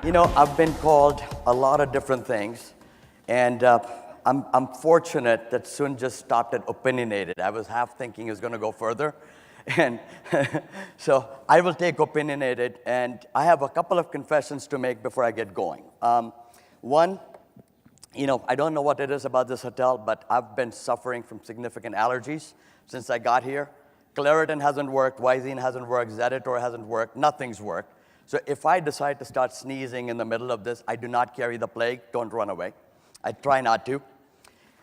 You know, I've been called a lot of different things, and I'm fortunate that Sun just stopped at opinionated. I was half thinking he was going to go further, and so I will take opinionated, and I have a couple of confessions to make before I get going. One, you know, I don't know what it is about this hotel, but I've been suffering from significant allergies since I got here. Claritin hasn't worked, Visine hasn't worked, Zeditor hasn't worked, nothing's worked. So if I decide to start sneezing in the middle of this, I do not carry the plague. Don't run away. I try not to.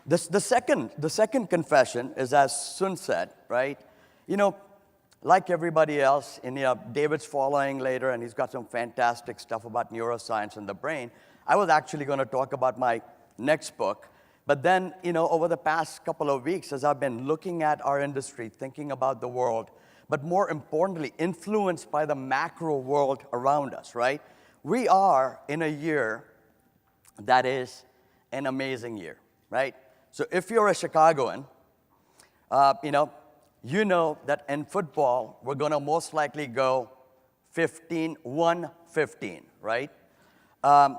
The second confession is, as Sun said, right? You know, like everybody else, and David's following later, and he's got some fantastic stuff about neuroscience and the brain. I was actually going to talk about my next book, but then, you know, over the past couple of weeks, as I've been looking at our industry, thinking about the world, but more importantly, influenced by the macro world around us, right? We are in a year that is an amazing year, right? So if you're a Chicagoan, you know that in football, we're going to most likely go 1-15, right?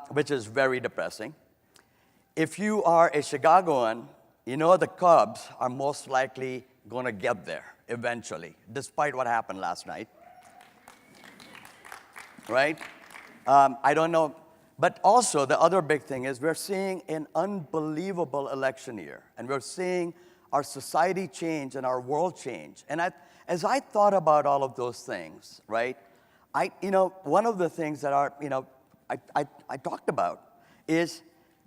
Which is very depressing. If you are a Chicagoan, you know the Cubs are most likely going to get there eventually, despite what happened last night, right? I don't know. But also, the other big thing is we're seeing an unbelievable election year, and we're seeing our society change and our world change. And as I thought about all of those things, right, one of the things that I talked about is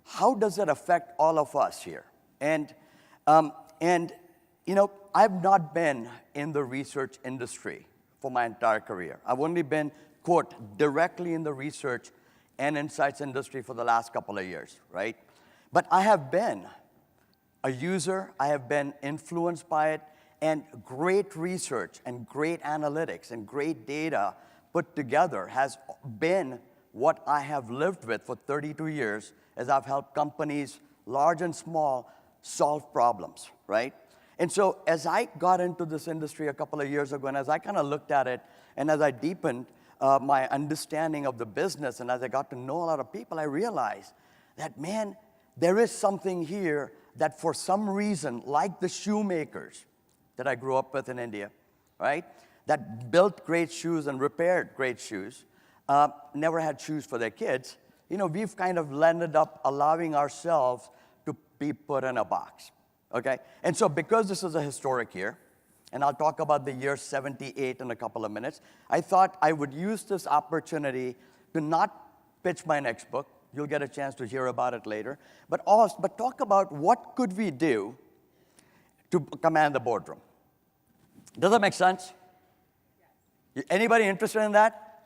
how does it affect all of us here? And I've not been in the research industry for my entire career. I've only been, quote, directly in the research and insights industry for the last couple of years, right? But I have been a user, I have been influenced by it, and great research and great analytics and great data put together has been what I have lived with for 32 years as I've helped companies, large and small, solve problems, right? And so as I got into this industry a couple of years ago, and as I kind of looked at it, and as I deepened my understanding of the business, and as I got to know a lot of people, I realized that, man, there is something here that for some reason, like the shoemakers that I grew up with in India, right, that built great shoes and repaired great shoes, never had shoes for their kids, we've kind of landed up allowing ourselves to be put in a box. Okay, and so because this is a historic year, and I'll talk about the year 78 in a couple of minutes, I thought I would use this opportunity to not pitch my next book. You'll get a chance to hear about it later, but talk about what could we do to command the boardroom. Does that make sense? Anybody interested in that?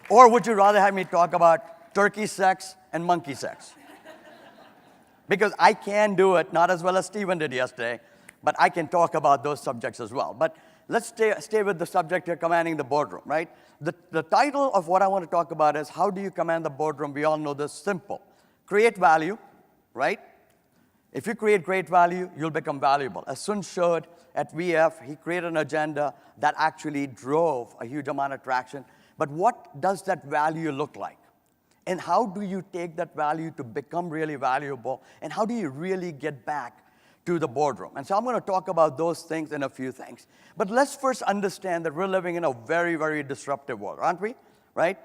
Or would you rather have me talk about turkey sex and monkey sex? Because I can do it, not as well as Stephen did yesterday, but I can talk about those subjects as well. But let's stay with the subject here, commanding the boardroom, right? The title of what I want to talk about is how do you command the boardroom? We all know this, simple. Create value, right? If you create great value, you'll become valuable. As Sun showed at VF, he created an agenda that actually drove a huge amount of traction. But what does that value look like? And how do you take that value to become really valuable? And how do you really get back to the boardroom? And so I'm going to talk about those things in a few things. But let's first understand that we're living in a very, very disruptive world, aren't we? Right?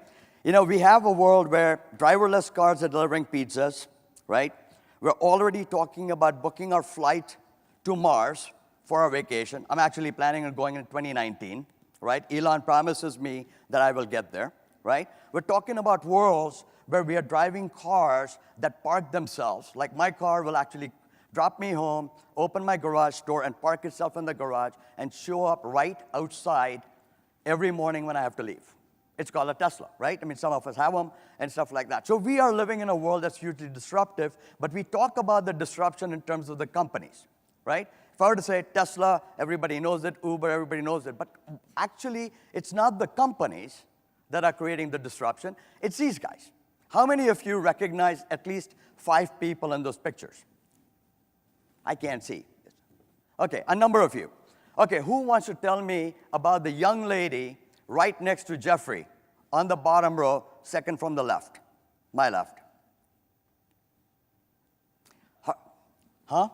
We have a world where driverless cars are delivering pizzas, right? We're already talking about booking our flight to Mars for our vacation. I'm actually planning on going in 2019, right? Elon promises me that I will get there, right? We're talking about worlds where we are driving cars that park themselves. Like my car will actually drop me home, open my garage door, and park itself in the garage, and show up right outside every morning when I have to leave. It's called a Tesla, right? I mean, some of us have them and stuff like that. So we are living in a world that's hugely disruptive, but we talk about the disruption in terms of the companies, right? If I were to say Tesla, everybody knows it, Uber, everybody knows it, but actually, it's not the companies that are creating the disruption, it's these guys. How many of you recognize at least 5 people in those pictures? I can't see. Okay, a number of you. Okay, who wants to tell me about the young lady right next to Jeffrey on the bottom row second from the left, my left. Huh?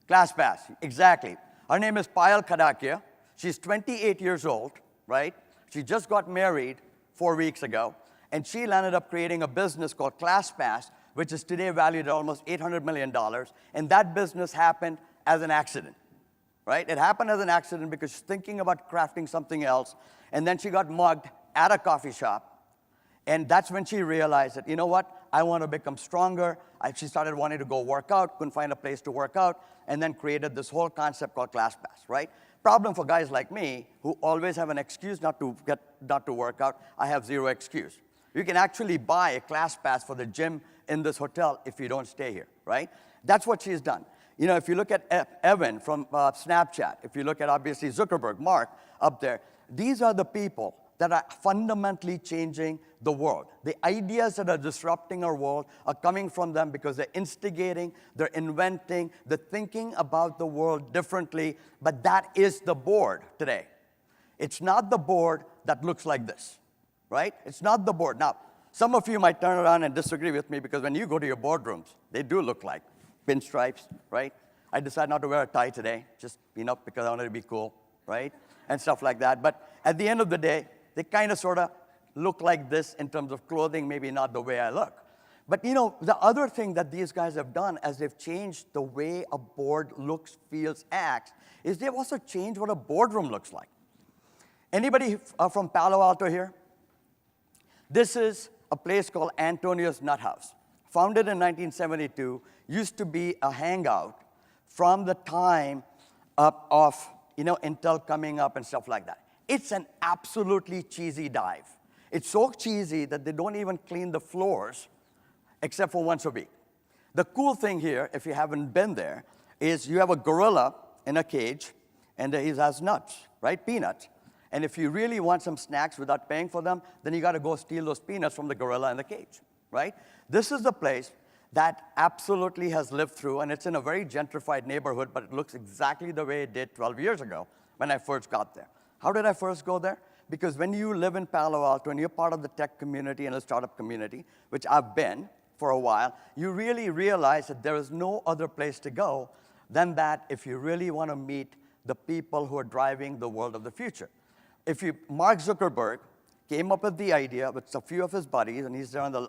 ClassPass, exactly. Her name is Payal Kadakia. She's 28 years old, right? She just got married 4 weeks ago, and she landed up creating a business called ClassPass, which is today valued at almost $800 million, and that business happened as an accident, right? It happened as an accident because she's thinking about crafting something else, and then she got mugged at a coffee shop, and that's when she realized that, you know what, I want to become stronger. She started wanting to go work out, couldn't find a place to work out, and then created this whole concept called ClassPass, right? Problem for guys like me who always have an excuse not to work out. I have zero excuse. You can actually buy a ClassPass for the gym in this hotel if you don't stay here, right? That's what she's done. You know, if you look at Evan from Snapchat, if you look at obviously Zuckerberg, Mark up there, these are the people that are fundamentally changing the world. The ideas that are disrupting our world are coming from them because they're instigating, they're inventing, they're thinking about the world differently, but that is the board today. It's not the board that looks like this, right? It's not the board. Now, some of you might turn around and disagree with me because when you go to your boardrooms, they do look like pinstripes, right? I decided not to wear a tie today, just, because I wanted to be cool, right? And stuff like that. But at the end of the day, they kind of sort of look like this in terms of clothing, maybe not the way I look. But the other thing that these guys have done as they've changed the way a board looks, feels, acts, is they've also changed what a boardroom looks like. Anybody from Palo Alto here? This is a place called Antonio's Nut House. Founded in 1972, used to be a hangout from the time of Intel coming up and stuff like that. It's an absolutely cheesy dive. It's so cheesy that they don't even clean the floors except for once a week. The cool thing here, if you haven't been there, is you have a gorilla in a cage, and he has nuts, right? Peanuts. And if you really want some snacks without paying for them, then you got to go steal those peanuts from the gorilla in the cage, right? This is the place that absolutely has lived through, and it's in a very gentrified neighborhood, but it looks exactly the way it did 12 years ago when I first got there. How did I first go there? Because when you live in Palo Alto and you're part of the tech community and the startup community, which I've been for a while, you really realize that there is no other place to go than that if you really want to meet the people who are driving the world of the future. Mark Zuckerberg came up with the idea with a few of his buddies, and he's there on the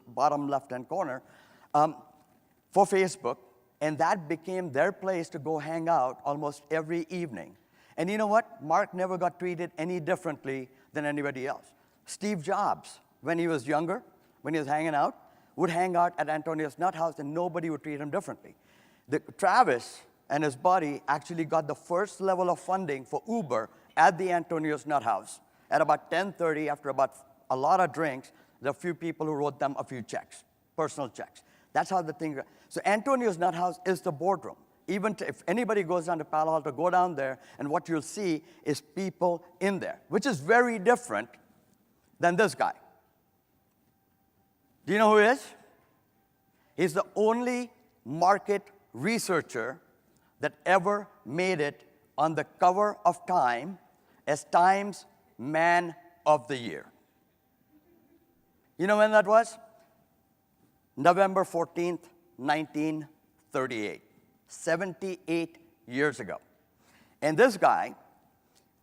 bottom left-hand corner, for Facebook, and that became their place to go hang out almost every evening. And you know what? Mark never got treated any differently than anybody else. Steve Jobs, when he was younger, when he was hanging out, would hang out at Antonio's Nut House, and nobody would treat him differently. Travis and his buddy actually got the first level of funding for Uber at the Antonio's Nut House. At about 10:30, after about a lot of drinks, there are a few people who wrote them a few checks, personal checks. That's how the thing. So Antonio's Nut House is the boardroom. Even if anybody goes down to Palo Alto, go down there, and what you'll see is people in there, which is very different than this guy. Do you know who he is? He's the only market researcher that ever made it on the cover of Time as Time's Man of the Year. You know when that was? November 14th, 1938. 78 years ago. And this guy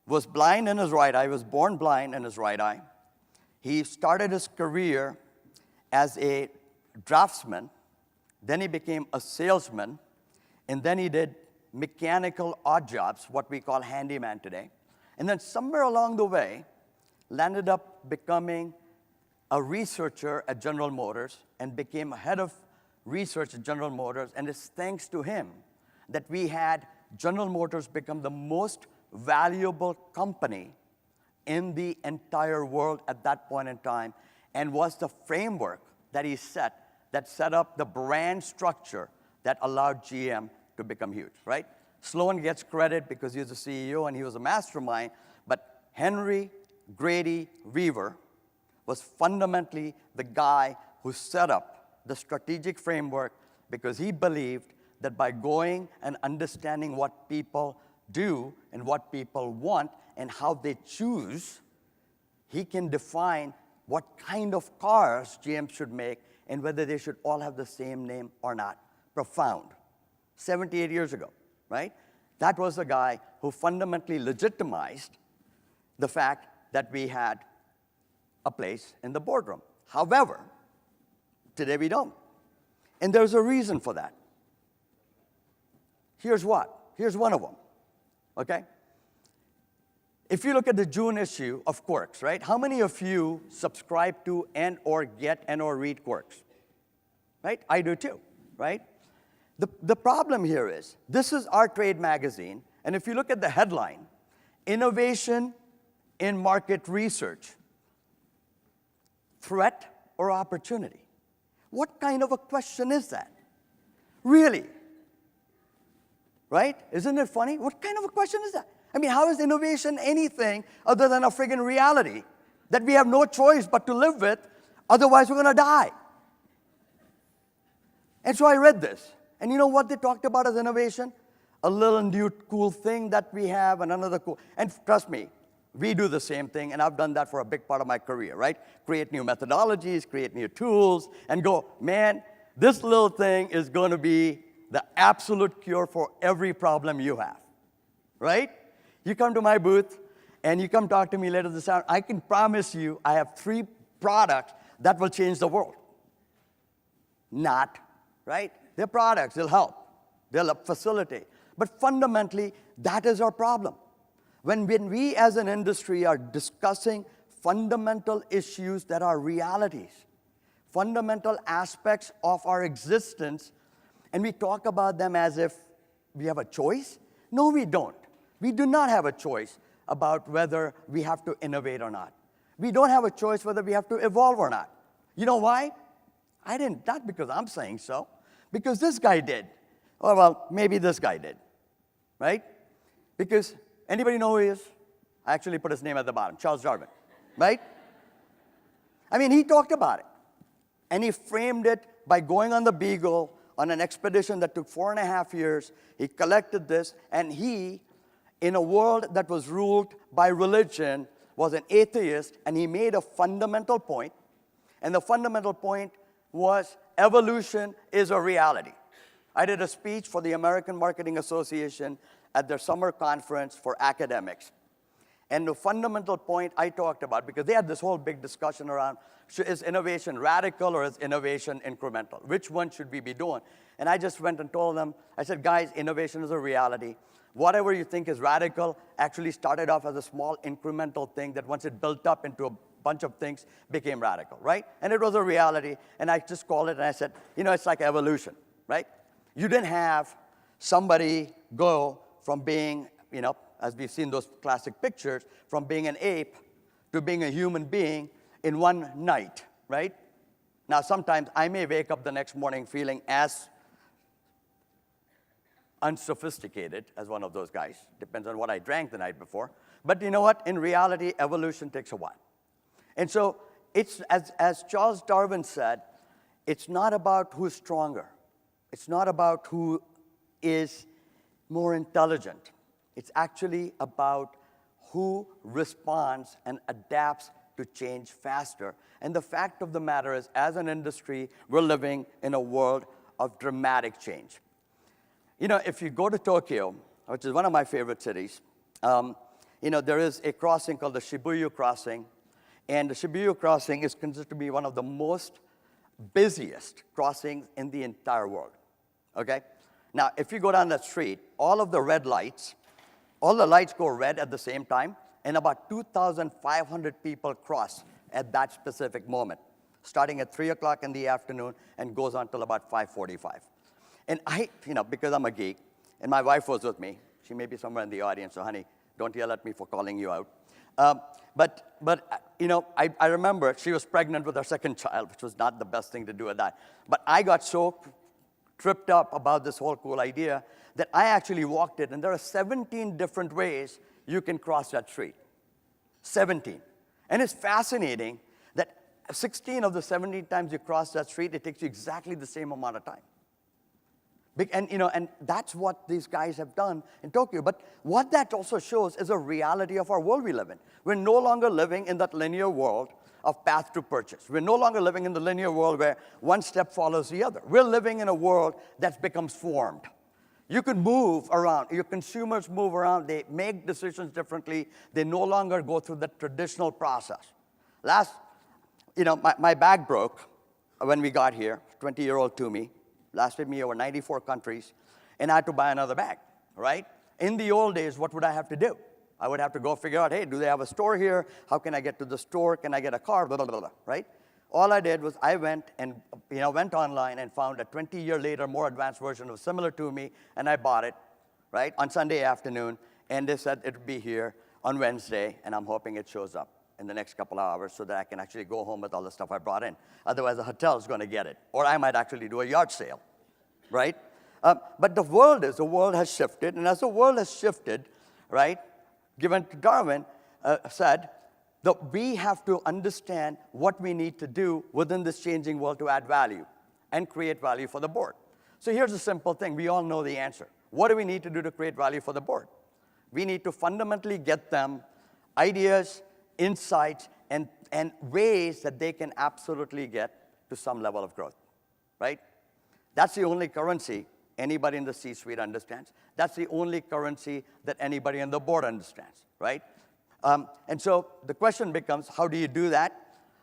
was blind in his right eye, was born blind in his right eye. He started his career as a draftsman, then he became a salesman, and then he did mechanical odd jobs, what we call handyman today. And then somewhere along the way, landed up becoming a researcher at General Motors and became a head of research at General Motors, and it's thanks to him that we had General Motors become the most valuable company in the entire world at that point in time, and was the framework that he set that set up the brand structure that allowed GM to become huge, right? Sloan gets credit because he was the CEO and he was a mastermind, but Henry Grady Weaver was fundamentally the guy who set up the strategic framework because he believed that by going and understanding what people do and what people want and how they choose, he can define what kind of cars GM should make and whether they should all have the same name or not. Profound. 78 years ago, right? That was the guy who fundamentally legitimized the fact that we had a place in the boardroom. However, today we don't. And there's a reason for that. Here's what. Here's one of them, okay? If you look at the June issue of Quirks, right? How many of you subscribe to and or get and or read Quirks? Right? I do too, right? The problem here is, this is our trade magazine, and if you look at the headline, Innovation in Market Research, Threat or Opportunity? What kind of a question is that? Really? Right? Isn't it funny? What kind of a question is that? I mean, how is innovation anything other than a friggin' reality that we have no choice but to live with, otherwise we're going to die? And so I read this. And you know what they talked about as innovation? A little new cool thing that we have and another cool. And trust me, we do the same thing, and I've done that for a big part of my career, right? Create new methodologies, create new tools, and go, man, this little thing is going to be the absolute cure for every problem you have, right? You come to my booth, and you come talk to me later this hour, I can promise you I have 3 products that will change the world. Not, right? They're products, they'll help, they'll facilitate. But fundamentally, that is our problem. When we as an industry are discussing fundamental issues that are realities, fundamental aspects of our existence, and we talk about them as if we have a choice, no, we don't. We do not have a choice about whether we have to innovate or not. We don't have a choice whether we have to evolve or not. You know why? Not because I'm saying so, because this guy did. Or well, maybe this guy did, right? Because anybody know who he is? I actually put his name at the bottom, Charles Darwin, right? I mean, he talked about it. And he framed it by going on the Beagle on an expedition that took 4.5 years. He collected this, and he, in a world that was ruled by religion, was an atheist, and he made a fundamental point. And the fundamental point was evolution is a reality. I did a speech for the American Marketing Association at their summer conference for academics. And the fundamental point I talked about, because they had this whole big discussion around, is innovation radical or is innovation incremental? Which one should we be doing? And I just went and told them, I said, guys, innovation is a reality. Whatever you think is radical actually started off as a small incremental thing that once it built up into a bunch of things became radical, right? And it was a reality, and I just called it, and I said, you know, it's like evolution, right? You didn't have somebody go from being, you know, as we've seen those classic pictures, from being an ape to being a human being in one night, right? Now, sometimes I may wake up the next morning feeling as unsophisticated as one of those guys. Depends on what I drank the night before. But you know what? In reality, evolution takes a while. And so it's, as Charles Darwin said, it's not about who's stronger. It's not about who is more intelligent. It's actually about who responds and adapts to change faster. And the fact of the matter is, as an industry, we're living in a world of dramatic change. You know, if you go to Tokyo, which is one of my favorite cities, you know, there is a crossing called the Shibuya Crossing. And the Shibuya Crossing is considered to be one of the most busiest crossings in the entire world, okay? Now, if you go down that street, all of the red lights, all the lights go red at the same time, and about 2,500 people cross at that specific moment, starting at 3 o'clock in the afternoon and goes on till about 5:45. And I, you know, because I'm a geek, and my wife was with me, she may be somewhere in the audience, so honey, don't yell at me for calling you out. But you know, I remember she was pregnant with her second child, which was not the best thing to do at that. But I got so tripped up about this whole cool idea that I actually walked it, and there are 17 different ways you can cross that street. 17. And it's fascinating that 16 of the 17 times you cross that street, it takes you exactly the same amount of time. And, you know, and that's what these guys have done in Tokyo. But what that also shows is a reality of our world we live in. We're no longer living in that linear world of path to purchase. We're no longer living in the linear world where one step follows the other. We're living in a world that becomes formed. You can move around. Your consumers move around. They make decisions differently. They no longer go through the traditional process. My bag broke when we got here, 20-year-old to me, lasted me over 94 countries, and I had to buy another bag, right? In the old days, what would I have to do? I would have to go figure out, hey, do they have a store here? How can I get to the store? Can I get a car? Blah, blah, blah, blah, right? All I did was I went online and found a 20-year later, more advanced version of similar to me, and I bought it, right, on Sunday afternoon, and they said it would be here on Wednesday, and I'm hoping it shows up in the next couple of hours so that I can actually go home with all the stuff I brought in. Otherwise, the hotel is going to get it, or I might actually do a yard sale, right? But the world has shifted, and as the world has shifted, right, given to Darwin, said, that we have to understand what we need to do within this changing world to add value and create value for the board. So here's a simple thing. We all know the answer. What do we need to do to create value for the board? We need to fundamentally get them ideas, insights, and ways that they can absolutely get to some level of growth, right? That's the only currency anybody in the C-suite understands. That's the only currency that anybody on the board understands, right? And so the question becomes, how do you do that?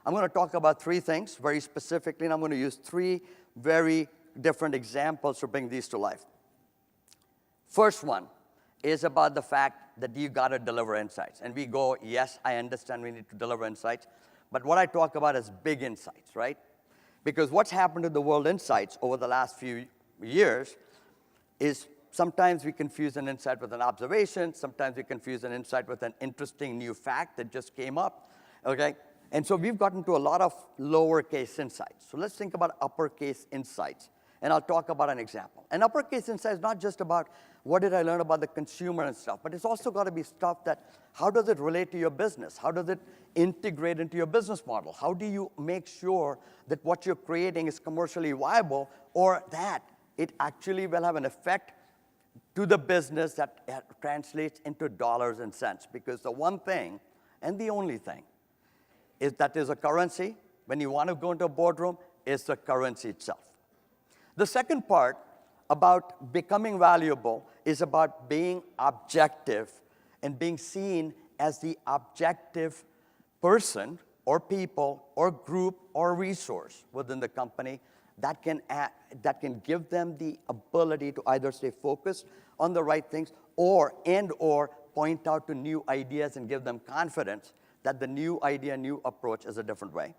I'm going to talk about three things very specifically, and I'm going to use three very different examples to bring these to life. First one is about the fact that you got to deliver insights. And we go, yes, I understand we need to deliver insights, but what I talk about is big insights, right? Because what's happened to the world insights over the last few years is sometimes we confuse an insight with an observation. Sometimes we confuse an insight with an interesting new fact that just came up, okay? And so we've gotten to a lot of lowercase insights. So let's think about uppercase insights. And I'll talk about an example. An uppercase insight is not just about what did I learn about the consumer and stuff, but it's also got to be stuff that how does it relate to your business? How does it integrate into your business model? How do you make sure that what you're creating is commercially viable or that it actually will have an effect to the business that translates into dollars and cents? Because the one thing and the only thing is that there's a currency when you want to go into a boardroom is the currency itself. The second part about becoming valuable is about being objective and being seen as the objective person or people or group or resource within the company that can give them the ability to either stay focused on the right things or point out to new ideas and give them confidence that the new idea, new approach is a different way.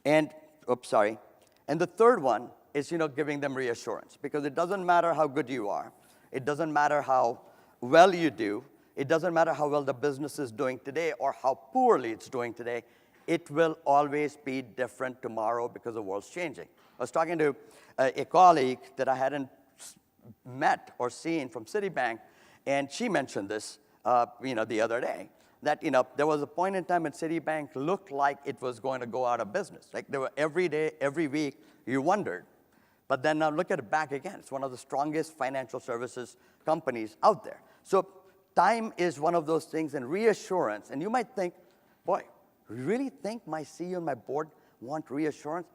And the third one is giving them reassurance, because it doesn't matter how good you are. It doesn't matter how well you do. It doesn't matter how well the business is doing today or how poorly it's doing today. It will always be different tomorrow because the world's changing. I was talking to a colleague that I hadn't met or seen from Citibank, and she mentioned this the other day, that there was a point in time when Citibank looked like it was going to go out of business. Like there were every day, every week, you wondered. But then now look at it back again. It's one of the strongest financial services companies out there. So time is one of those things, and reassurance. And you might think, boy, you really think my CEO and my board want reassurance?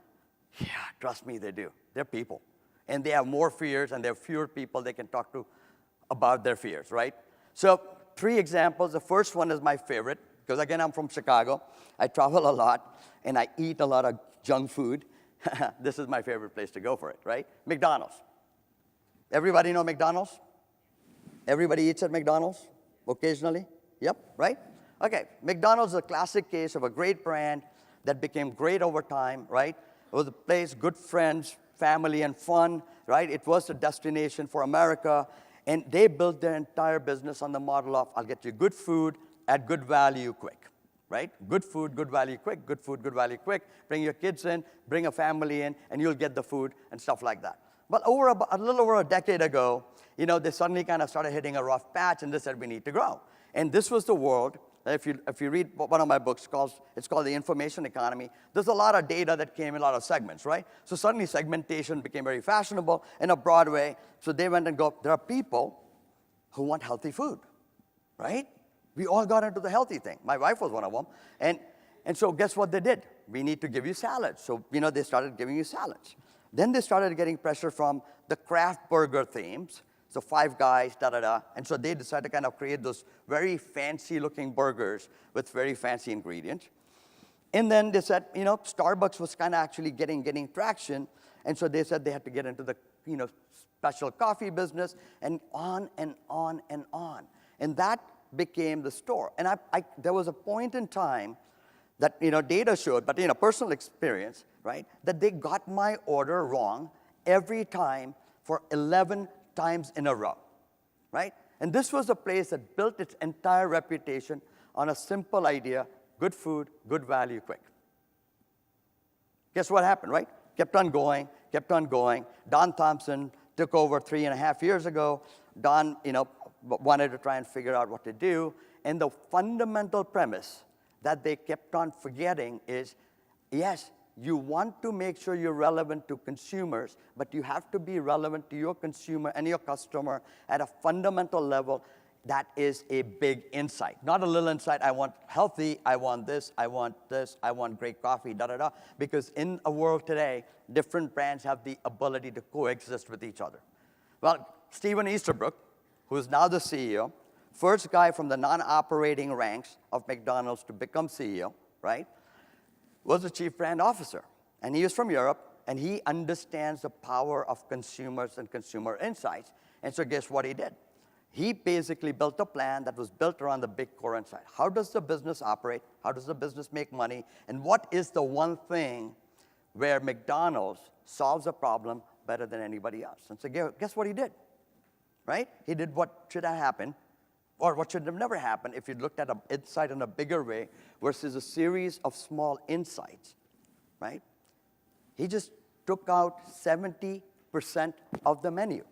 Yeah, trust me, they do. They're people. And they have more fears, and there are fewer people they can talk to about their fears, right? So 3 examples. The first one is my favorite, because again, I'm from Chicago. I travel a lot, and I eat a lot of junk food. This is my favorite place to go for it, right? McDonald's. Everybody know McDonald's? Everybody eats at McDonald's occasionally? Yep, right? Okay, McDonald's is a classic case of a great brand that became great over time, right? It was a place, good friends, family, and fun, right? It was a destination for America, and they built their entire business on the model of, I'll get you good food at good value quick, right? Good food, good value quick, good food, good value quick. Bring your kids in, bring a family in, and you'll get the food and stuff like that. But a little over a decade ago, they suddenly kind of started hitting a rough patch, and they said, we need to grow. And this was the world. If you read one of my books, it's called The Information Economy, there's a lot of data that came in a lot of segments, right? So suddenly segmentation became very fashionable in a broad way. So they went and there are people who want healthy food, right? We all got into the healthy thing. My wife was one of them. And so guess what they did? We need to give you salads. So, they started giving you salads. Then they started getting pressure from the craft burger themes. So Five Guys, da-da-da. And so they decided to kind of create those very fancy-looking burgers with very fancy ingredients. And then they said, Starbucks was kind of actually getting traction. And so they said they had to get into the, special coffee business, and on and on and on. And that became the store. And there was a point in time that, data showed, but, personal experience, right, that they got my order wrong every time for 11 times in a row, right? And this was a place that built its entire reputation on a simple idea: good food, good value, quick. Guess what happened, right? Kept on going, kept on going. Don Thompson took over 3.5 years ago. Don, wanted to try and figure out what to do. And the fundamental premise that they kept on forgetting is, yes, you want to make sure you're relevant to consumers, but you have to be relevant to your consumer and your customer at a fundamental level. That is a big insight. Not a little insight, I want healthy, I want this, I want great coffee, da-da-da. Because in a world today, different brands have the ability to coexist with each other. Well, Stephen Easterbrook, who is now the CEO, first guy from the non-operating ranks of McDonald's to become CEO, right, was the chief brand officer. And he is from Europe, and he understands the power of consumers and consumer insights. And so guess what he did? He basically built a plan that was built around the big core insight. How does the business operate? How does the business make money? And what is the one thing where McDonald's solves a problem better than anybody else? And so guess what he did, right? He did what should have happened, or what should have never happened if you looked at an insight in a bigger way versus a series of small insights, right? He just took out 70% of the menu,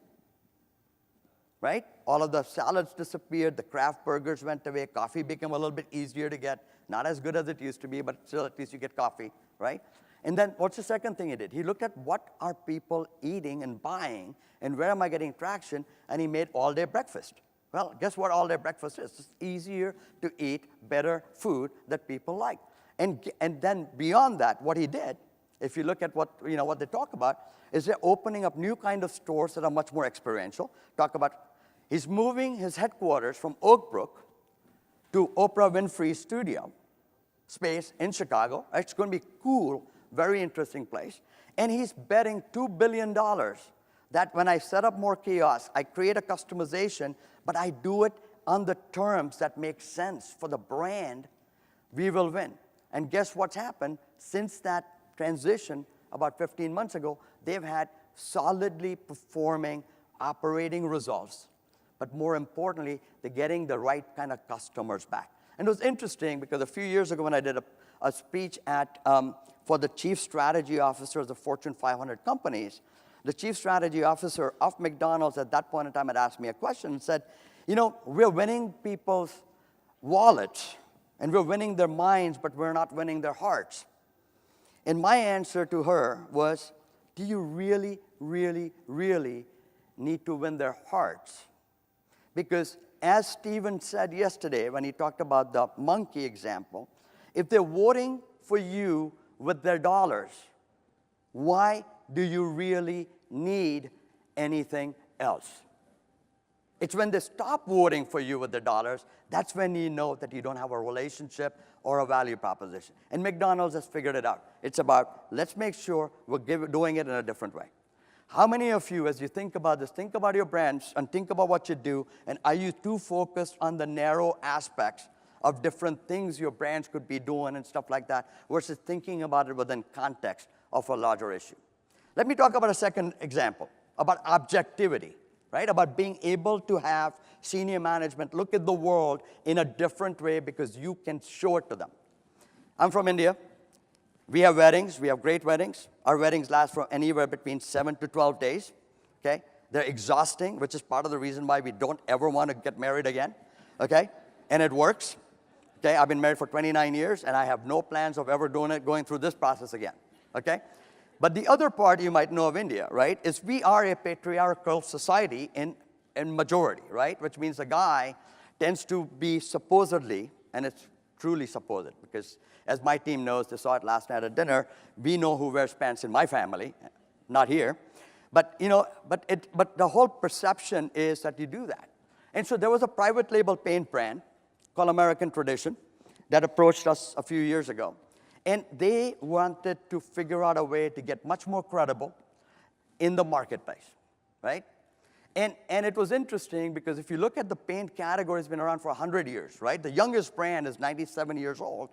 right? All of the salads disappeared, the craft burgers went away, coffee became a little bit easier to get, not as good as it used to be, but still at least you get coffee, right? And then what's the second thing he did? He looked at what are people eating and buying, and where am I getting traction, and he made all-day breakfast. Well, guess what all-day breakfast is? It's easier to eat better food that people like. And then beyond that, what he did, if you look at what they talk about, is they're opening up new kind of stores that are much more experiential. Talk about, he's moving his headquarters from Oak Brook to Oprah Winfrey's studio space in Chicago. It's going to be cool, very interesting place. And he's betting $2 billion that when I set up more kiosks, I create a customization, but I do it on the terms that make sense for the brand, we will win. And guess what's happened? Since that transition about 15 months ago, they've had solidly performing operating results. But more importantly, they're getting the right kind of customers back. And it was interesting because a few years ago when I did a speech for the chief strategy officer of the Fortune 500 companies, the chief strategy officer of McDonald's at that point in time had asked me a question and said, we're winning people's wallets and we're winning their minds, but we're not winning their hearts. And my answer to her was, do you really, really, really need to win their hearts? Because as Stephen said yesterday when he talked about the monkey example, if they're voting for you with their dollars, why do you really need anything else? It's when they stop voting for you with their dollars, that's when you know that you don't have a relationship or a value proposition. And McDonald's has figured it out. It's about, let's make sure we're doing it in a different way. How many of you, as you think about this, think about your brands and think about what you do, and are you too focused on the narrow aspects of different things your brands could be doing and stuff like that, versus thinking about it within context of a larger issue? Let me talk about a second example, about objectivity, right? About being able to have senior management look at the world in a different way because you can show it to them. I'm from India. We have weddings. We have great weddings. Our weddings last for anywhere between 7 to 12 days, okay? They're exhausting, which is part of the reason why we don't ever want to get married again, okay? And it works, okay? I've been married for 29 years, and I have no plans of ever going through this process again, okay? But the other part you might know of India, right, is we are a patriarchal society in majority, right? Which means the guy tends to be supposedly, and it's truly suppose it, because as my team knows, they saw it last night at dinner, we know who wears pants in my family, not here. But, but the whole perception is that you do that. And so there was a private label paint brand called American Tradition that approached us a few years ago. And they wanted to figure out a way to get much more credible in the marketplace, right? And it was interesting because if you look at the paint category, it's been around for 100 years, right? The youngest brand is 97 years old.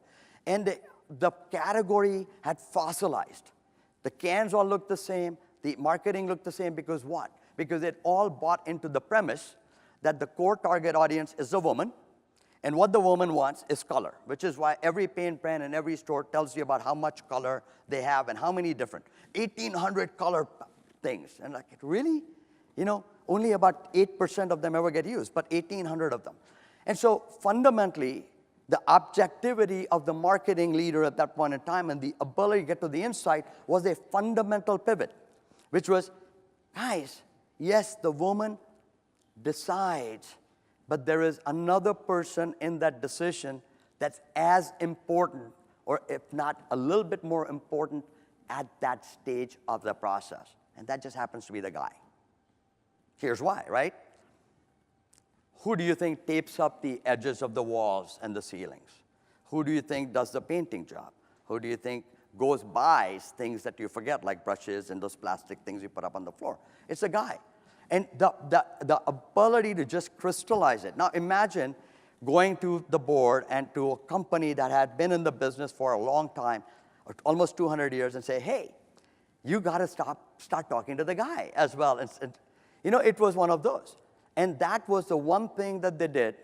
And the category had fossilized. The cans all looked the same. The marketing looked the same because what? Because it all bought into the premise that the core target audience is a woman, and what the woman wants is color, which is why every paint brand in every store tells you about how much color they have and how many different, 1,800 color things. And like, really? Only about 8% of them ever get used, but 1,800 of them. And so fundamentally, the objectivity of the marketing leader at that point in time and the ability to get to the insight was a fundamental pivot, which was, guys, yes, the woman decides, but there is another person in that decision that's as important, or if not a little bit more important, at that stage of the process. And that just happens to be the guy. Here's why, right? Who do you think tapes up the edges of the walls and the ceilings? Who do you think does the painting job? Who do you think buys things that you forget, like brushes and those plastic things you put up on the floor? It's a guy. And the ability to just crystallize it. Now imagine going to the board and to a company that had been in the business for a long time, almost 200 years, and say, hey, you got to start talking to the guy as well. And it was one of those. And that was the one thing that they did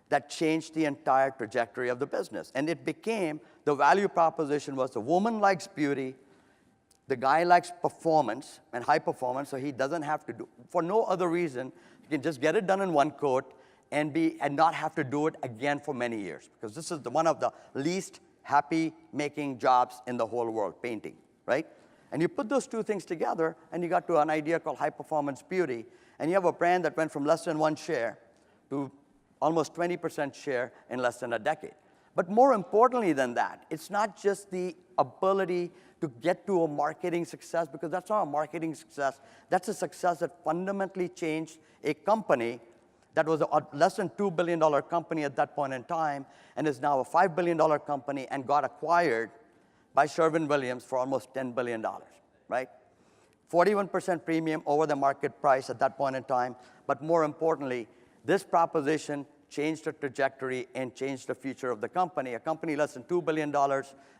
that changed the entire trajectory of the business. And it became, the value proposition was the woman likes beauty, the guy likes performance and high performance, so he doesn't have to do, for no other reason, he can just get it done in one coat and not have to do it again for many years. Because this is one of the least happy-making jobs in the whole world, painting, right? And you put those two things together, and you got to an idea called high-performance beauty, and you have a brand that went from less than 1 share to almost 20% share in less than a decade. But more importantly than that, it's not just the ability to get to a marketing success, because that's not a marketing success. That's a success that fundamentally changed a company that was a less than $2 billion company at that point in time and is now a $5 billion company and got acquired by Sherwin-Williams for almost $10 billion, right? 41% premium over the market price at that point in time. But more importantly, this proposition changed the trajectory and changed the future of the company. A company less than $2 billion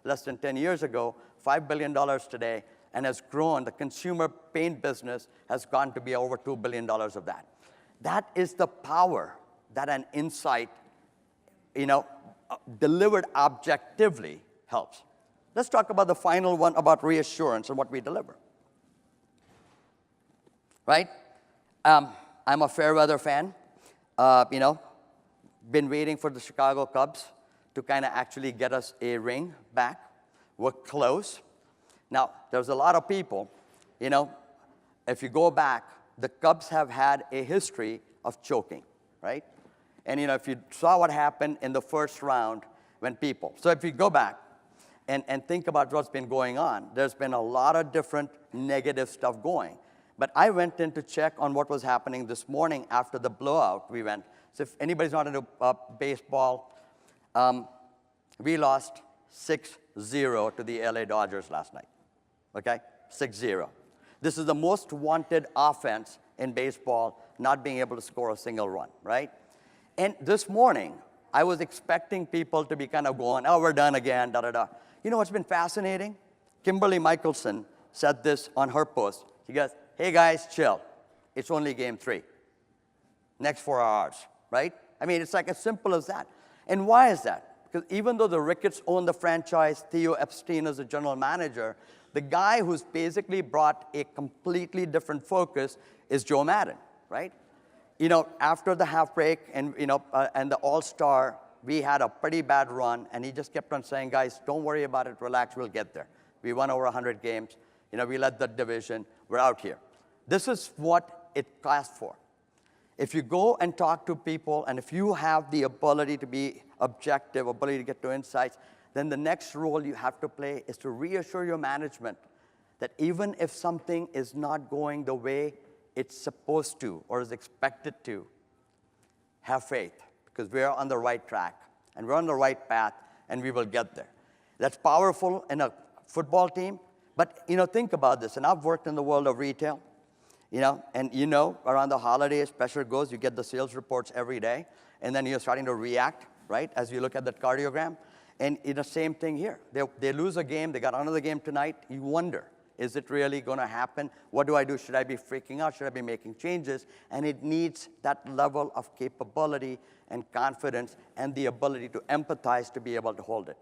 less than 10 years ago, $5 billion today, and has grown. The consumer paint business has gone to be over $2 billion of that. That is the power that an insight, delivered objectively helps. Let's talk about the final one, about reassurance and what we deliver. Right? I'm a fair weather fan. Been waiting for the Chicago Cubs to kind of actually get us a ring back. We're close. Now, there's a lot of people, if you go back, the Cubs have had a history of choking, right? And, if you saw what happened in the first round when people, so if you go back and think about what's been going on, there's been a lot of different negative stuff going. But I went in to check on what was happening this morning after the blowout we went. So if anybody's not into baseball, we lost 6-0 to the LA Dodgers last night, okay? 6-0. This is the most wanted offense in baseball, not being able to score a single run, right? And this morning, I was expecting people to be kind of going, oh, we're done again, da-da-da. You know what's been fascinating? Kimberly Michelson said this on her post. She goes, hey, guys, chill. It's only game 3. Next 4 hours, right? I mean, it's like as simple as that. And why is that? Because even though the Ricketts own the franchise, Theo Epstein is the general manager, the guy who's basically brought a completely different focus is Joe Madden, right? After the half break and, and the All-Star, we had a pretty bad run, and he just kept on saying, guys, don't worry about it, relax, we'll get there. We won over 100 games. We led the division. We're out here. This is what it asked for. If you go and talk to people, and if you have the ability to be objective, ability to get to insights, then the next role you have to play is to reassure your management that even if something is not going the way it's supposed to or is expected to, have faith, because we're on the right track, and we're on the right path, and we will get there. That's powerful in a football team, but think about this, and I've worked in the world of retail, and around the holidays, pressure goes, you get the sales reports every day, and then you're starting to react, right, as you look at that cardiogram. And same thing here. They lose a game, they got another game tonight, you wonder, is it really going to happen? What do I do? Should I be freaking out? Should I be making changes? And it needs that level of capability and confidence and the ability to empathize to be able to hold it.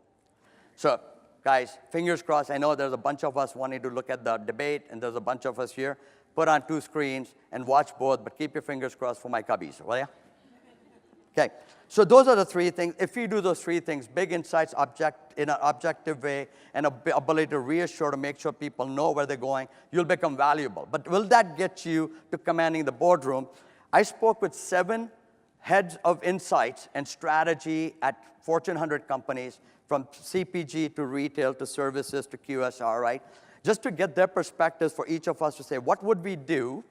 So, guys, fingers crossed. I know there's a bunch of us wanting to look at the debate, and there's a bunch of us here. Put on 2 screens and watch both, but keep your fingers crossed for my cubbies, will ya? Okay, so those are the 3 things. If you do those 3 things, big insights, in an objective way, and ability to reassure, to make sure people know where they're going, you'll become valuable. But will that get you to commanding the boardroom? I spoke with 7 heads of insights and strategy at Fortune 100 companies, from CPG to retail to services to QSR, right? Just to get their perspectives for each of us to say, what would we do,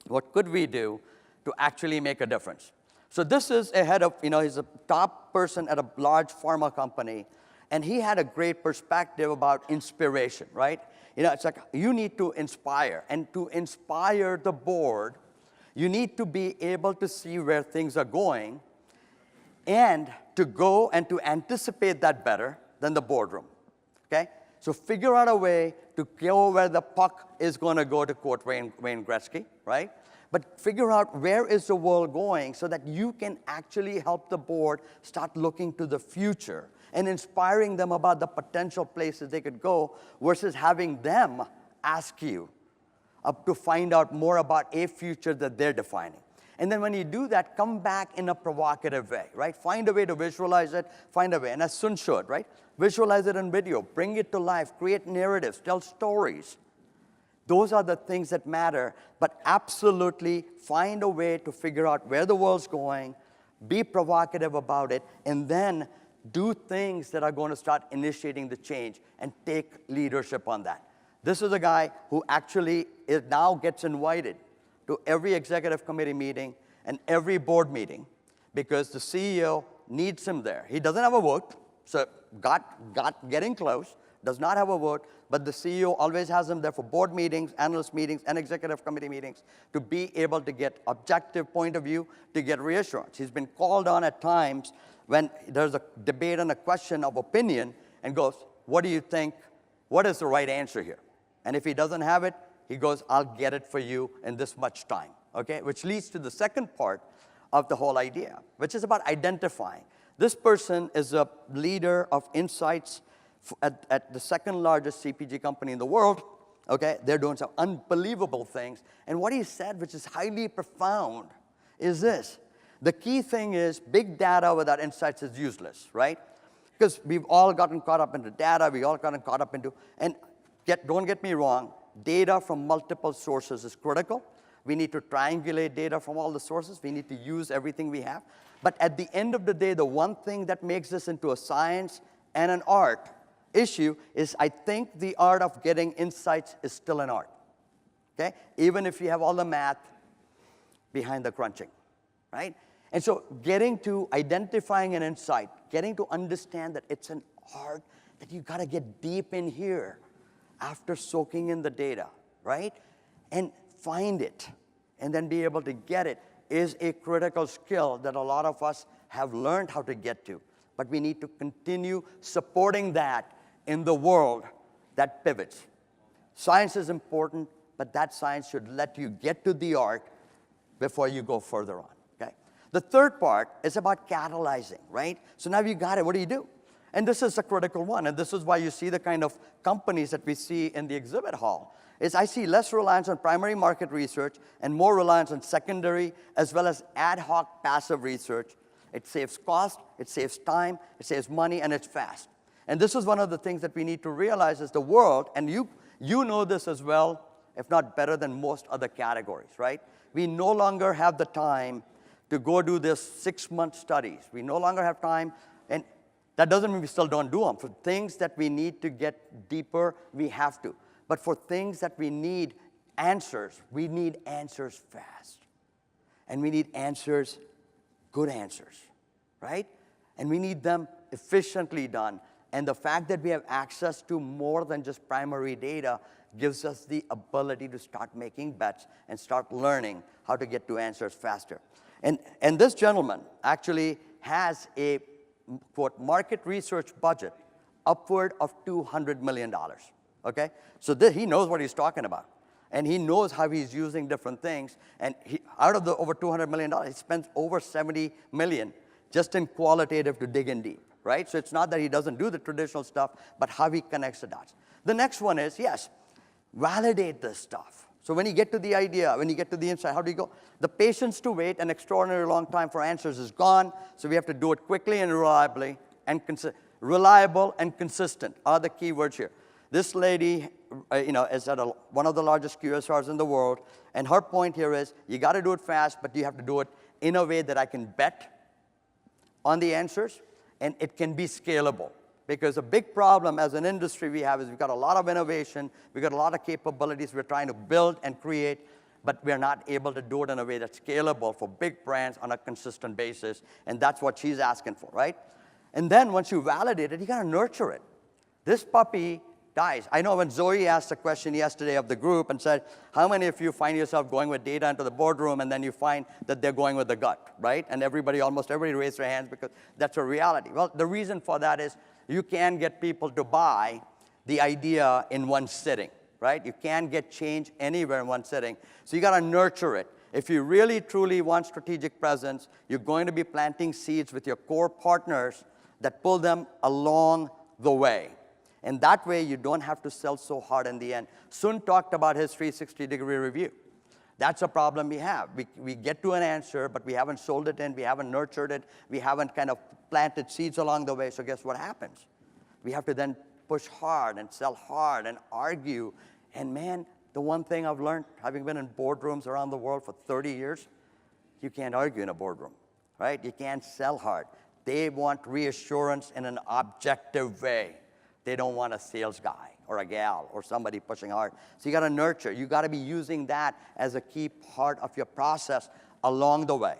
what could we do to actually make a difference? So this is a head of, he's a top person at a large pharma company, and he had a great perspective about inspiration, right? It's like you need to inspire, and to inspire the board, you need to be able to see where things are going and to go and to anticipate that better than the boardroom, okay? So figure out a way to go where the puck is going to go, to quote Wayne Gretzky, right? But figure out where is the world going so that you can actually help the board start looking to the future and inspiring them about the potential places they could go versus having them ask you to find out more about a future that they're defining. And then when you do that, come back in a provocative way, right? Find a way to visualize it, find a way. And as Sun showed, right? Visualize it in video, bring it to life, create narratives, tell stories. Those are the things that matter, but absolutely find a way to figure out where the world's going, be provocative about it, and then do things that are going to start initiating the change and take leadership on that. This is a guy who actually now gets invited to every executive committee meeting and every board meeting because the CEO needs him there. He doesn't have a vote, so getting close, does not have a vote, but the CEO always has him there for board meetings, analyst meetings, and executive committee meetings to be able to get objective point of view, to get reassurance. He's been called on at times when there's a debate and a question of opinion and goes, what do you think? What is the right answer here? And if he doesn't have it, he goes, I'll get it for you in this much time, okay? Which leads to the second part of the whole idea, which is about identifying. This person is a leader of insights at the second largest CPG company in the world, okay? They're doing some unbelievable things. And what he said, which is highly profound, is this. The key thing is big data without insights is useless, right? Because we've all gotten caught up into data, we've all gotten caught up into, and don't get me wrong, data from multiple sources is critical. We need to triangulate data from all the sources. We need to use everything we have. But at the end of the day, the one thing that makes this into a science and an art issue is I think the art of getting insights is still an art, okay? Even if you have all the math behind the crunching, right? And so getting to identifying an insight, getting to understand that it's an art, that you gotta get deep in here after soaking in the data, right? And find it, and then be able to get it is a critical skill that a lot of us have learned how to get to. But we need to continue supporting that in the world that pivots. Science is important, but that science should let you get to the art before you go further on, okay? The third part is about catalyzing, right? So now you got it, what do you do? And this is a critical one, and this is why you see the kind of companies that we see in the exhibit hall, is I see less reliance on primary market research and more reliance on secondary as well as ad hoc passive research. It saves cost, it saves time, it saves money, and it's fast. And this is one of the things that we need to realize is the world, and you know this as well if not better than most other categories, right? We no longer have the time to go do this 6-month studies. We no longer have time, and that doesn't mean we still don't do them. For things that we need to get deeper, we have to. But for things that we need answers fast. And we need answers, good answers, right? And we need them efficiently done. And the fact that we have access to more than just primary data gives us the ability to start making bets and start learning how to get to answers faster. And this gentleman actually has a, quote, market research budget upward of $200 million, okay? So he knows what he's talking about. And he knows how he's using different things. And out of the over $200 million, he spends over $70 million just in qualitative to dig in deep, right? So it's not that he doesn't do the traditional stuff, but how he connects the dots. The next one is, yes, validate this stuff. So when you get to the idea, when you get to the insight, how do you go? The patience to wait an extraordinarily long time for answers is gone, so we have to do it quickly and reliably. And reliable and consistent are the key words here. This lady, is at one of the largest QSRs in the world, and her point here is, you got to do it fast, but you have to do it in a way that I can bet on the answers, and it can be scalable. Because a big problem as an industry we have is we've got a lot of innovation, we've got a lot of capabilities we're trying to build and create, but we're not able to do it in a way that's scalable for big brands on a consistent basis, and that's what she's asking for, right? And then once you validate it, you got to nurture it. This puppy dies. I know when Zoe asked a question yesterday of the group and said, how many of you find yourself going with data into the boardroom and then you find that they're going with the gut, right? And almost everybody raised their hands because that's a reality. Well, the reason for that is you can get people to buy the idea in one sitting, right? You can't get change anywhere in one sitting. So you got to nurture it. If you really, truly want strategic presence, you're going to be planting seeds with your core partners that pull them along the way. And that way, you don't have to sell so hard in the end. Sun talked about his 360-degree review. That's a problem we have. We get to an answer, but we haven't sold it in, we haven't nurtured it, we haven't kind of planted seeds along the way, so guess what happens? We have to then push hard and sell hard and argue. And man, the one thing I've learned, having been in boardrooms around the world for 30 years, you can't argue in a boardroom, right? You can't sell hard. They want reassurance in an objective way. They don't want a sales guy or a gal or somebody pushing hard. So you got to nurture. You got to be using that as a key part of your process along the way.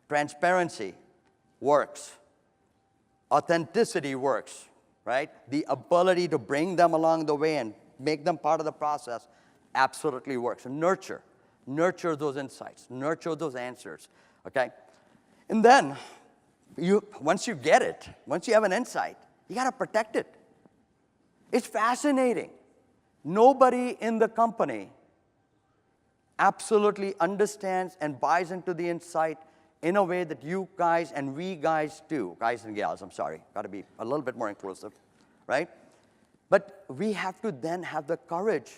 Transparency works. Authenticity works, right? The ability to bring them along the way and make them part of the process absolutely works. And nurture. Nurture those insights. Nurture those answers, okay? And then, once you get it, once you have an insight, you got to protect it. It's fascinating. Nobody in the company absolutely understands and buys into the insight in a way that you guys and we guys do. Guys and gals, I'm sorry. Got to be a little bit more inclusive, right? But we have to then have the courage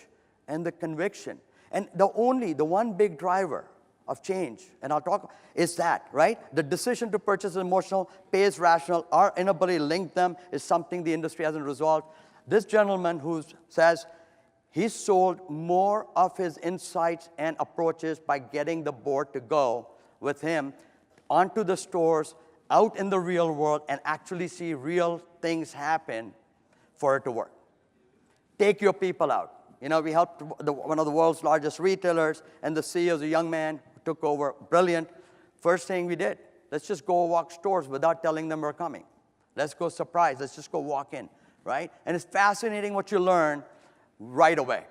and the conviction. And the one big driver of change, and I'll talk, is that, right? The decision to purchase is emotional, pay is rational, our inability to link them is something the industry hasn't resolved. This gentleman who says he sold more of his insights and approaches by getting the board to go with him onto the stores, out in the real world, and actually see real things happen for it to work. Take your people out. We helped one of the world's largest retailers, and the CEO is a young man who took over. Brilliant. First thing we did, let's just go walk stores without telling them we're coming. Let's go surprise. Let's just go walk in. Right? And it's fascinating what you learn right away.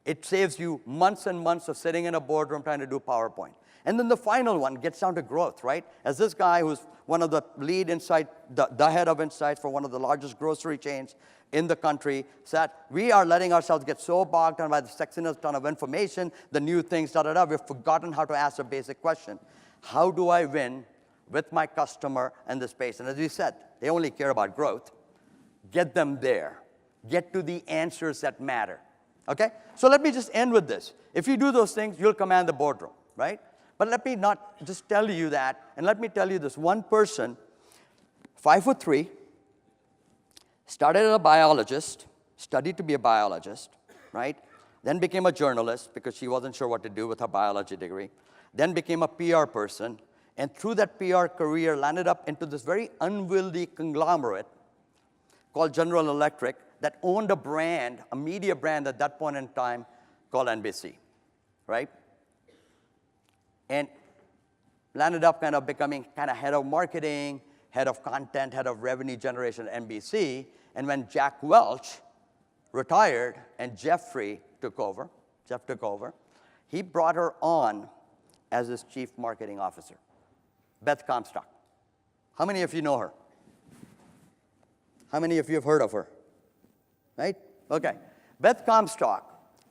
It saves you months and months of sitting in a boardroom trying to do PowerPoint. And then the final one gets down to growth, right? As this guy who's one of the lead insight, the head of insights for one of the largest grocery chains in the country, said, we are letting ourselves get so bogged down by the sexiness ton of information, the new things, we've forgotten how to ask a basic question. How do I win with my customer and the space? And as we said, they only care about growth. Get them there. Get to the answers that matter, okay? So let me just end with this. If you do those things, you'll command the boardroom, right? But let me not just tell you that, and let me tell you this. One person, 5'3", started as a biologist, studied to be a biologist, right? then became a journalist because she wasn't sure what to do with her biology degree, then became a PR person, and through that PR career landed up into this very unwieldy conglomerate called General Electric that owned a brand, a media brand at that point in time called NBC, right? And landed up kind of becoming kind of head of marketing, head of content, head of revenue generation at NBC. And when Jack Welch retired and Jeff took over, he brought her on as his chief marketing officer, Beth Comstock. How many of you know her? How many of you have heard of her? Right? Okay. Beth Comstock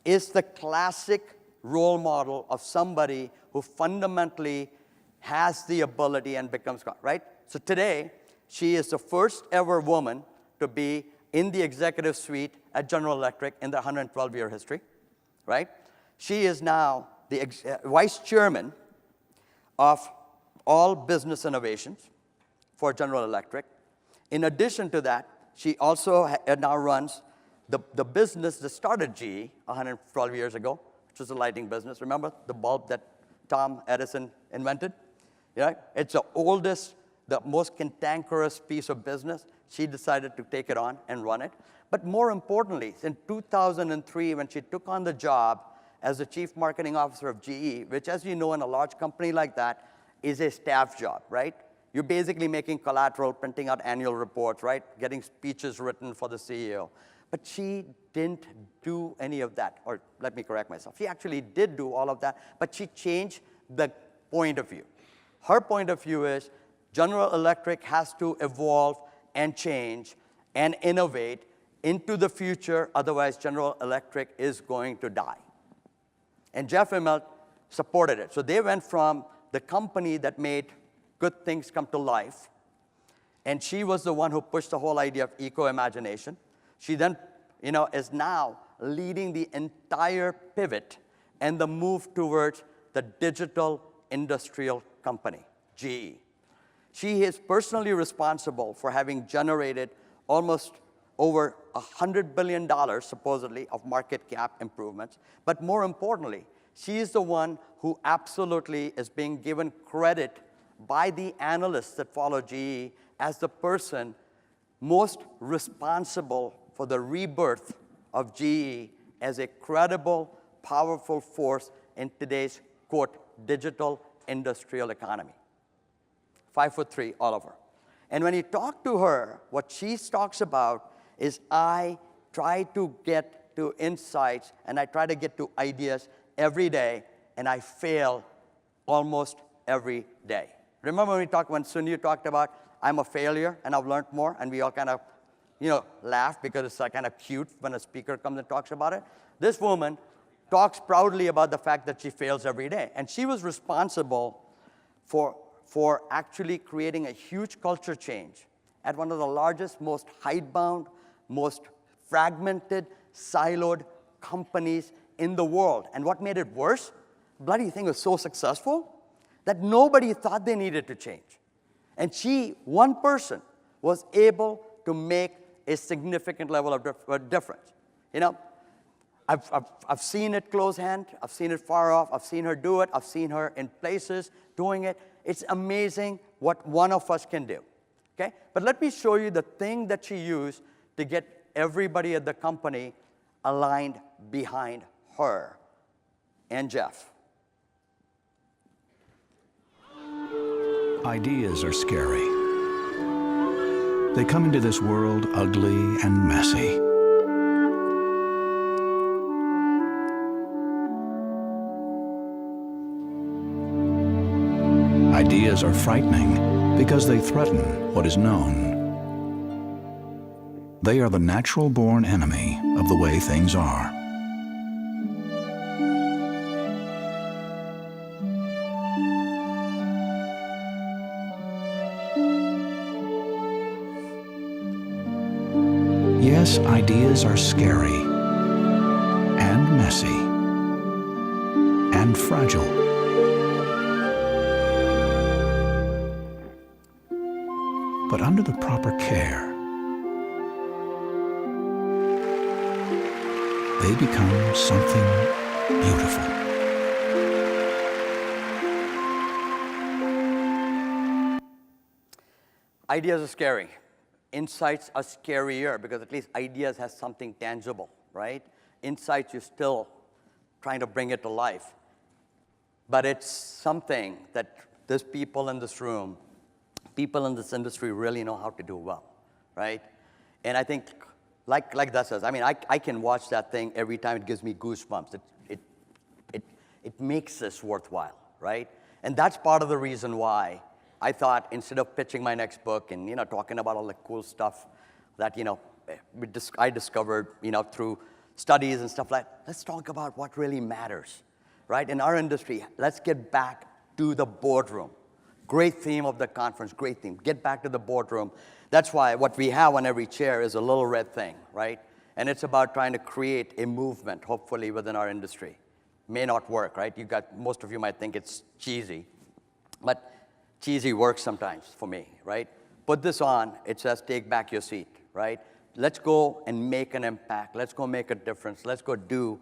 is the classic role model of somebody who fundamentally has the ability and becomes, right? So today, she is the first ever woman to be in the executive suite at General Electric in their 112-year history, right? She is now the vice chairman of all business innovations for General Electric. In addition to that, she also now runs the business that started GE 112 years ago, which was the lighting business. Remember the bulb that Tom Edison invented? Yeah, it's the oldest, the most cantankerous piece of business. She decided to take it on and run it. But more importantly, in 2003, when she took on the job as the chief marketing officer of GE, which, as you know, in a large company like that, is a staff job, right? You're basically making collateral, printing out annual reports, right? Getting speeches written for the CEO. But she didn't do any of that. Or let me correct myself. She actually did do all of that, but she changed the point of view. Her point of view is General Electric has to evolve and change and innovate into the future, otherwise General Electric is going to die. And Jeff Immelt supported it. So they went from the company that made good things come to life, and she was the one who pushed the whole idea of eco-imagination. She then, is now leading the entire pivot and the move towards the digital industrial company, GE. She is personally responsible for having generated almost over $100 billion, supposedly, of market cap improvements. But more importantly, she is the one who absolutely is being given credit by the analysts that follow GE as the person most responsible for the rebirth of GE as a credible, powerful force in today's, quote, digital industrial economy. 5'3", all of her. And when you talk to her, what she talks about is I try to get to insights and I try to get to ideas every day, and I fail almost every day. Remember when Sunil talked about I'm a failure and I've learned more, and we all kind of, laugh because it's kind of cute when a speaker comes and talks about it? This woman talks proudly about the fact that she fails every day. And she was responsible for actually creating a huge culture change at one of the largest, most hidebound, most fragmented, siloed companies in the world. And what made it worse? Bloody thing was so successful that nobody thought they needed to change. And she, one person, was able to make a significant level of difference. I've seen it close hand. I've seen it far off. I've seen her do it. I've seen her in places doing it. It's amazing what one of us can do. Okay? But let me show you the thing that she used to get everybody at the company aligned behind her and Jeff. Ideas are scary. They come into this world ugly and messy. Ideas are frightening because they threaten what is known. They are the natural-born enemy of the way things are. Yes, ideas are scary and messy and fragile. But under the proper care, they become something beautiful. Ideas are scary. Insights are scarier because at least ideas has something tangible, right? Insights, you're still trying to bring it to life. But it's something that there's people in this room, people in this industry really know how to do well, right? And I think, like that says, I mean, I can watch that thing every time. It gives me goosebumps. It makes this worthwhile, right? And that's part of the reason why I thought instead of pitching my next book and talking about all the cool stuff that I discovered through studies and stuff like that, let's talk about what really matters, right? In our industry, let's get back to the boardroom. Great theme of the conference, great theme. Get back to the boardroom. That's why what we have on every chair is a little red thing, right? And it's about trying to create a movement, hopefully, within our industry. May not work, right? Most of you might think it's cheesy, but cheesy works sometimes for me, right? Put this on, it says take back your seat, right? Let's go and make an impact. Let's go make a difference. Let's go do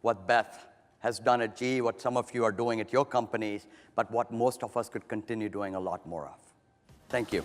what Beth has done at GE, what some of you are doing at your companies, but what most of us could continue doing a lot more of. Thank you.